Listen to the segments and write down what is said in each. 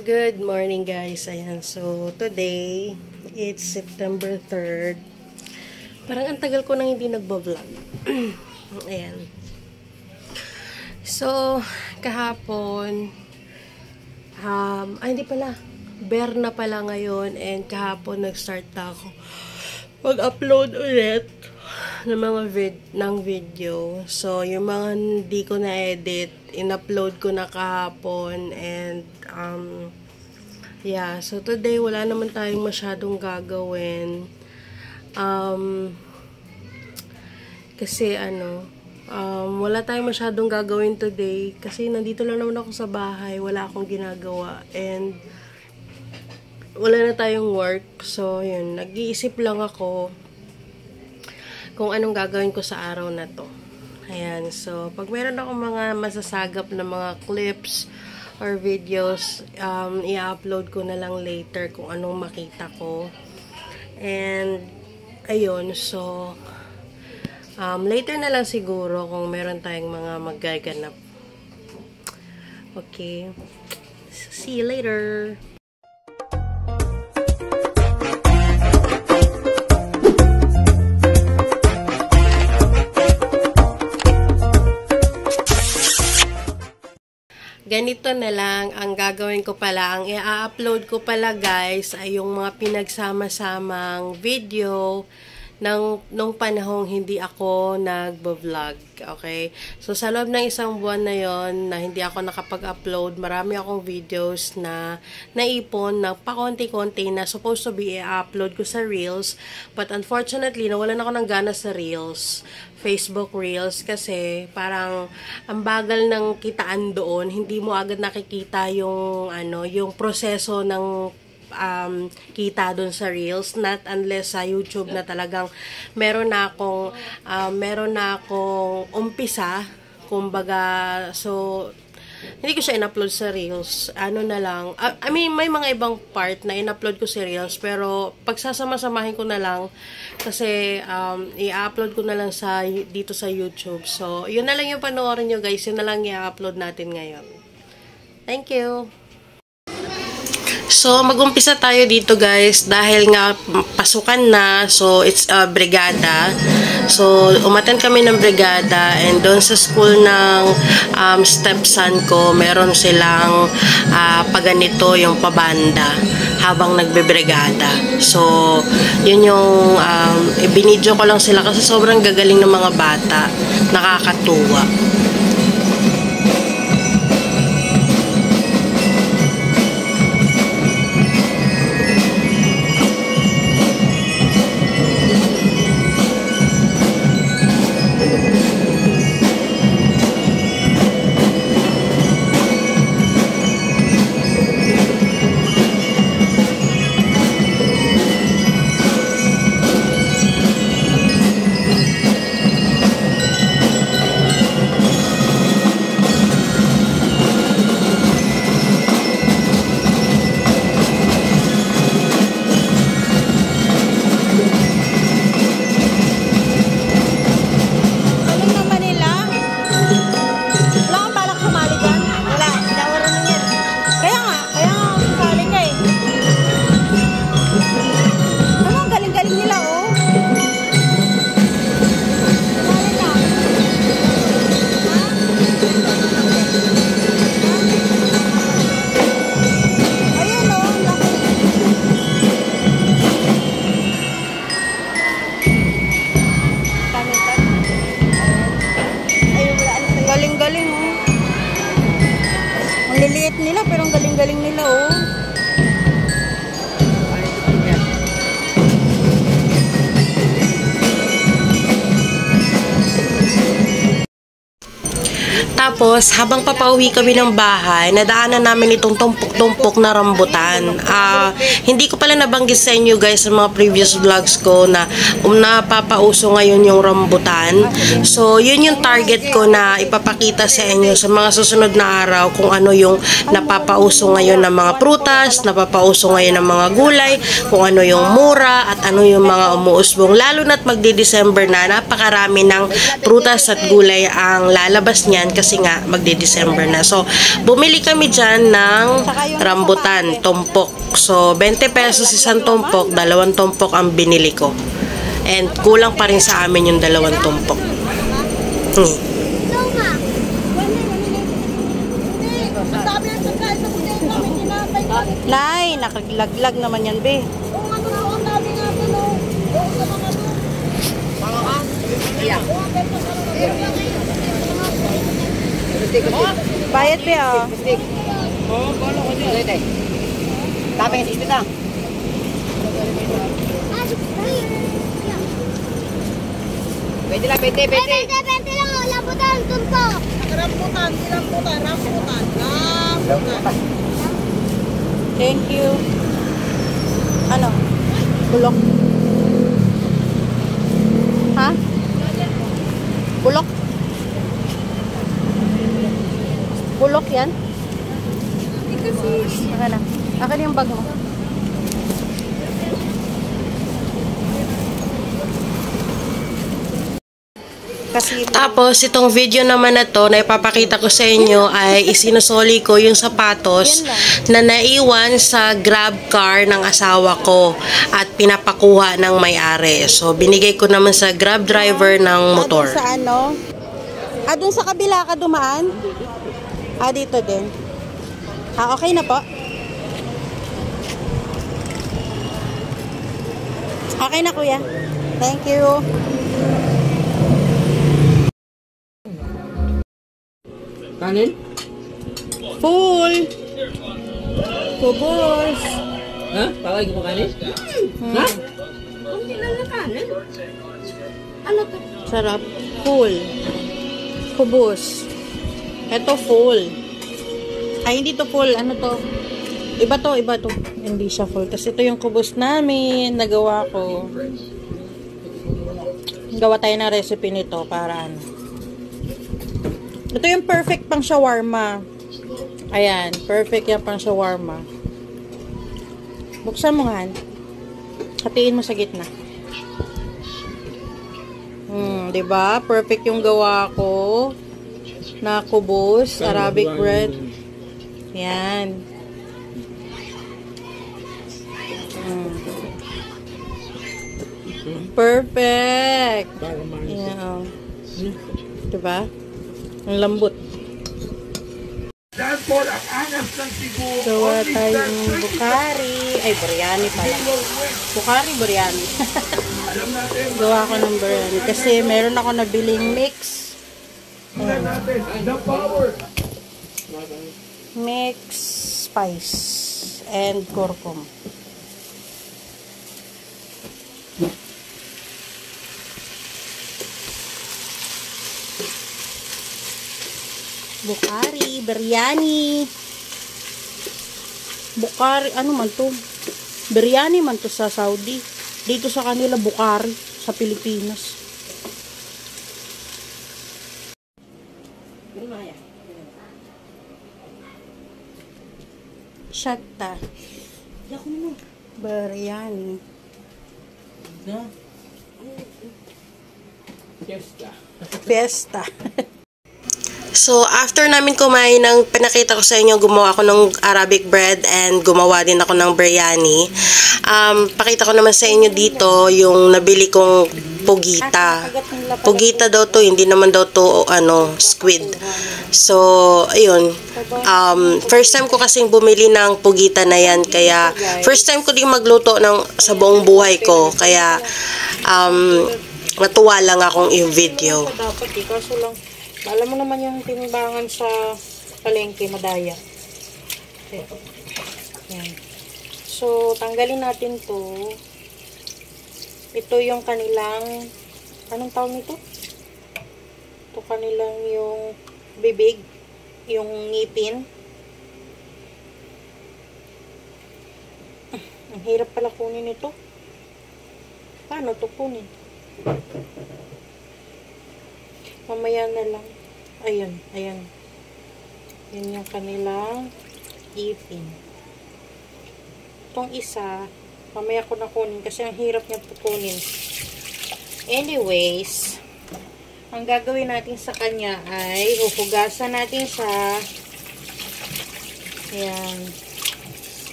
Good morning guys. Ayan. So, today, it's September 3rd. Parang ang tagal ko nang hindi nagbo-vlog. Ayan. So, kahapon, hindi pala. Bear na pala ngayon and kahapon nag-start na ako mag-upload ulit ng mga video. So, yung mga hindi ko na-edit, in-upload ko na kahapon and yeah, so today wala naman tayong masyadong gagawin. Kasi wala tayong masyadong gagawin today kasi nandito lang naman ako sa bahay, wala akong ginagawa and wala na tayong work. So, yun, nag-iisip lang ako kung anong gagawin ko sa araw na to. Ayan, so, pag meron akong mga masasagap na mga clips or videos, i-upload ko na lang later kung anong makita ko. And, ayun, so, later na lang siguro kung meron tayong mga magaganap. Okay, so, see you later! Ganito na lang ang gagawin ko pala. Ang i-upload ko pala guys ay yung mga pinagsama-samang video nung panahong hindi ako nagbo-vlog. Okay? So, sa loob ng isang buwan na yon na hindi ako nakapag-upload, marami akong videos na naipon na pakonti-konti na supposed to be i-upload ko sa Reels. But unfortunately, nawalan ako ng gana sa Reels. Facebook Reels kasi parang ang bagal ng kitaan doon, hindi mo agad nakikita yung yung proseso ng kita doon sa Reels, not unless sa YouTube na talagang meron na akong umpisa, kumbaga. So hindi ko siya in-upload sa Reels. Na lang. I mean, may mga ibang part na in-upload ko sa Reels, pero pagsasama-samahin ko na lang kasi i-upload ko na lang dito sa YouTube. So, yun na lang yung panoorin nyo guys. Yun na lang i-upload natin ngayon. Thank you! So, mag-umpisa tayo dito guys dahil nga pasukan na. So, it's brigada. So, umattend kami ng brigada and doon sa school ng stepson ko, meron silang paganito yung pabanda habang nagbe-brigada. So, yun yung ibinidyo ko lang sila kasi sobrang gagaling ng mga bata. Nakakatuwa. Galing-galing oh. Ang liliit nila pero ang galing-galing nila oh. Tapos, habang papauwi kami ng bahay, nadaanan namin itong tumpok-tumpok na rambutan. Hindi ko pala nabanggit sa inyo guys sa mga previous vlogs ko na napapauso ngayon yung rambutan. So, yun yung target ko na ipapakita sa inyo sa mga susunod na araw kung ano yung napapauso ngayon ng mga prutas, napapauso ngayon ng mga gulay, kung ano yung mura at ano yung mga umuusbong. Lalo na't magdi-December na, napakarami ng prutas at gulay ang lalabas niyan kasi nga, magde-December na. So, bumili kami dyan ng rambutan, tumpok. So, 20 pesos isang tumpok, 2 tumpok ang binili ko. And kulang pa rin sa amin yung 2 tumpok. Nay, nakaglaglag naman yan, be. Bayad, be, oh. Tapos isip lang. Pwede lang, pwede. Pwede lang, oh, lamputan, tunto. Rambutan. Thank you. Ano? Bulok. Ha? Bulok? Bulok yan? Akin na. Akin yung bag mo. Kasi Tapos, itong video naman na to, na ipapakita ko sa inyo ay isinusoli ko yung sapatos na naiwan sa grab car ng asawa ko at pinapakuha ng may-ari. So, binigay ko naman sa grab driver ng motor. Doon sa ano? Doon sa kabila ka dumaan? Dito din. Okay na po. Okay na, kuya. Thank you. Kanin? Full. Kubos. Ha? Pawag mo kanin? Ha? Kunti lang na kanin. Ano to? Sarap. Full. Kubos. Ito full. Ay, hindi to full. Ano to? Iba to. Hindi siya full. Kasi ito yung kubos namin. Nagawa ko. Gawa tayo ng recipe nito para ano. Ito yung perfect pang shawarma. Ayan. Perfect yan pang shawarma. Buksan mo, Han. Hatiin mo sa gitna. Diba? Perfect yung gawa ko. Na kubos. Arabic bread. Yan. Perfect. Yan. Diba? Ang lambot. Gawa tayong bukari. Ay, biryani pala. Bukari, biryani. Gawa ko ng biryani. Kasi meron ako nabiling mix. Mix spice and curcum. Bukari, biryani. Bukari, ano man to? Biryani man to sa Saudi. Dito sa kanila, bukari. Sa Pilipinas. Shatta. Biryani. Fiesta. So, after namin kumain ng pinakita ko sa inyo, gumawa ako ng Arabic bread and gumawa din ako ng biryani. Pakita ko naman sa inyo dito yung nabili kong pugita. Pugita daw to, hindi naman daw to squid. So, ayun. First time ko kasing bumili ng pugita na yan. Kaya, first time ko din magluto sa buong buhay ko. Kaya, matuwa lang akong i-video. Dapat kaso lang. Alam mo naman yung timbangan sa palengke, madaya. Yan. So, tanggalin natin to. Ito yung kanilang, anong tawag nito? Ito kanilang yung bibig, yung ngipin. Ang hirap pala kunin ito. Paano ito kunin? Mamaya na lang. Ayun. Yan yung kanilang ipin. Itong isa, mamaya ko na kunin kasi ang hirap niya kunin. Anyways, ang gagawin natin sa kanya ay huhugasan natin siya. Ayan.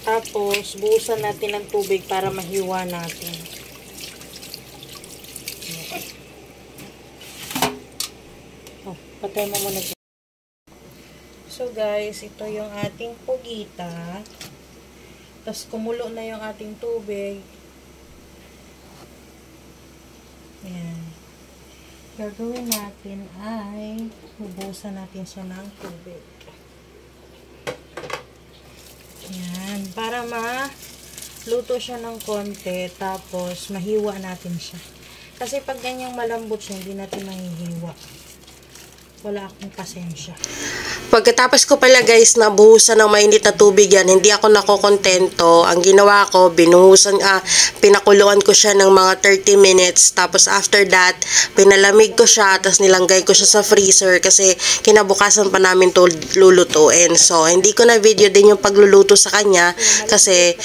Tapos, buhusan natin ng tubig para mahiwa natin. Oh, patay mo muna. So guys, ito yung ating pugita. Tapos kumulo na yung ating tubig. Ayan. Gagawin natin ay hubusan natin siya ng tubig. Ayan. Para maluto siya ng konti. Tapos mahiwa natin siya. Kasi pag ganyang malambot siya, hindi natin mahihiwa. Wala akong pasensya. Pagkatapos ko pala guys nabuhusan ng mainit na tubig yan, hindi ako nakokontento. Ang ginawa ko, pinakuluan ko siya ng mga 30 minutes. Tapos after that, pinalamig ko siya, tapos nilanggay ko siya sa freezer kasi kinabukasan pa namin to lulutuin. So, hindi ko na video din yung pagluluto sa kanya kasi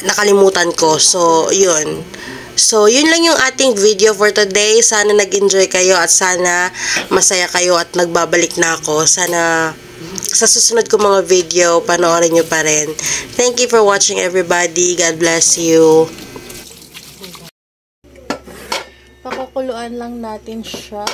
nakalimutan ko. So, yun. So, yun lang yung ating video for today. Sana nag-enjoy kayo at sana masaya kayo at nagbabalik na ako. Sana sa susunod ko mga video, panoorin nyo pa rin. Thank you for watching everybody. God bless you. Pakukuluan lang natin siya.